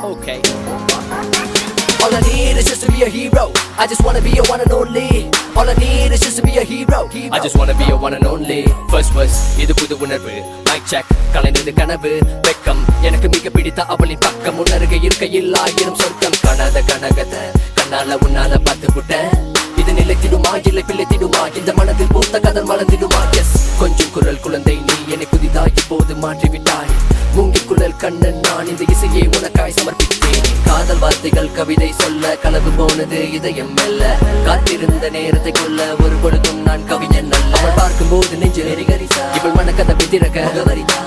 Okay. All I need is just to be a hero. I just wanna be a one and only. All I need is just to be a hero. I just wanna be a one and only. First verse, இது புது உணர்வு. Mic check, கலைந்தது கனவு. வெக்கம், எனக்கு மிக பிடித்த அவளின் பக்கம். உணர்க இருக்கையில் ஆயிரம் சொர்க்கம். கனத கனகத, கண்ணால உன்னால பார்த்து புட்டேன். இது நிலைத்திடுமா இல்லை பிள்ளைத்திடுமா? இந்த மனதில் பூத்த கதல் மலர்ந்திடுமா? எஸ், கொஞ்சம் குரல் குழந்தை நீ என்னை புதிதாய் இப்போது மாற்றிவிட்டாய். மூங்கில் குழல் கண்ணன் நான் இந்த இசையை உனக்காய் சமர்ப்பித்தேன். காதல் வார்த்தைகள் கவிதை சொல்ல களவு போனது இதயம் மெல்ல. காத்திருந்த நேரத்தை கொள்ள ஒரு பொழுதும் நான் கவிஞன் அல்ல. அவள் பார்க்கும் போது நெஞ்சு இவள் மனக்கதவை திறக்க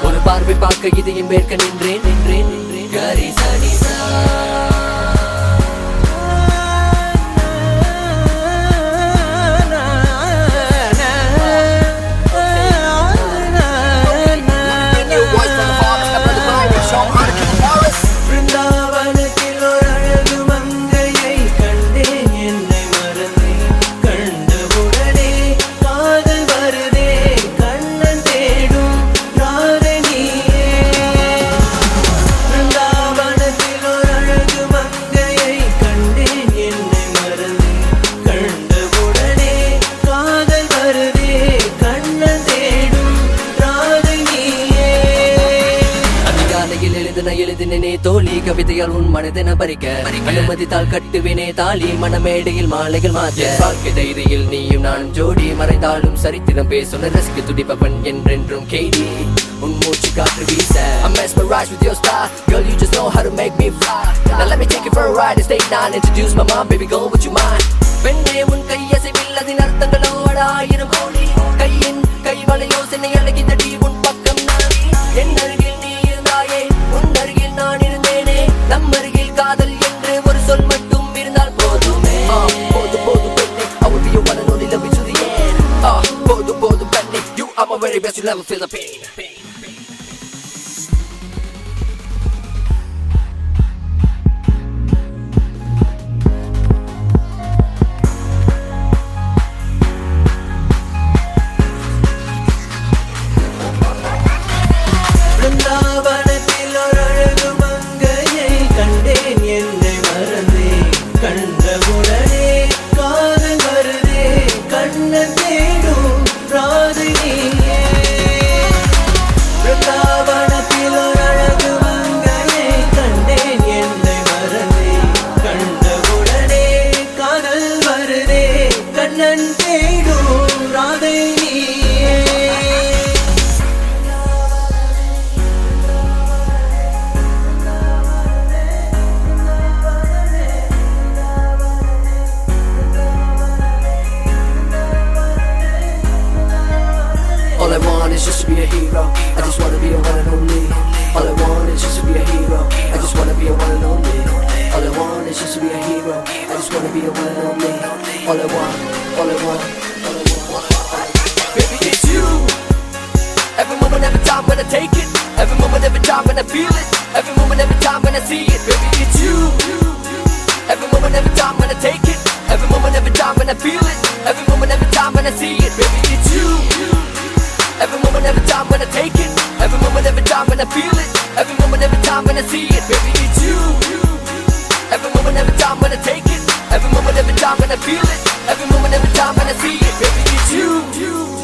ஒரு பார்வை பார்க்க இதையும் வேர்க்க நின்றேன் நின்றேன் நின்றேன். கரிசனிசா எழுதினே தோழி கவிதையால் உன் மனதின பறிக்க அனுமதித்தால் கட்டுவினே தாலி மனமேடையில் மாலைகள் மாற்ற வாழ்க்கை தைரியில் நீயும் நானும் ஜோடி மறைந்தாலும் சரித்திரம் பேசுன ரசிக்க துடிப்பவன் என்றென்றும் கேடி உன் மூச்சு காற்று வீச I'm mesmerized with your style girl you just know how to make me fly now let me take you for a ride and stay nine introduce my mom baby girl would you mind பெண்ணே உன் கையசைவில் அதன் அர்த்தங்களோட ஆயிரம் கோடி கையின் கைவளை யோசனை அழகிதடி உன் பக்கம் நாடி என் அருகில் நீ இருந்தாயே உன் அருகில் நான் இருந்தேனே நம் அருகில் காதல் என்று ஒரு சொல் மட்டும் இருந்தால் போதுமே போது போது பெண்ணே I will be your one and only love you to the end போது போது பெண்ணே you are my very best you never feel the pain All I want is just to be a hero. I just wanna be a one and only. All I want is just to be a hero. I just wanna be a one and only. All I want is just to be a hero. I just wanna be a one and only. All I want, all I want, all I want. Baby, it's you. Every moment, every time when I take it. Every moment, every time when I feel it. Every moment, every time when I see it. Baby, it's you. Every moment, every time when I take it. Every moment, every time when I feel it. Every moment, every time when I see it. Baby, it's you. Every moment, every time when I take it. Every moment, every time when I feel it. Every moment, every time when I see it. Baby, it's you. Every moment, every time when I take it. Every moment, every time when I feel it. Every moment, every time when I see it. Baby, it's you.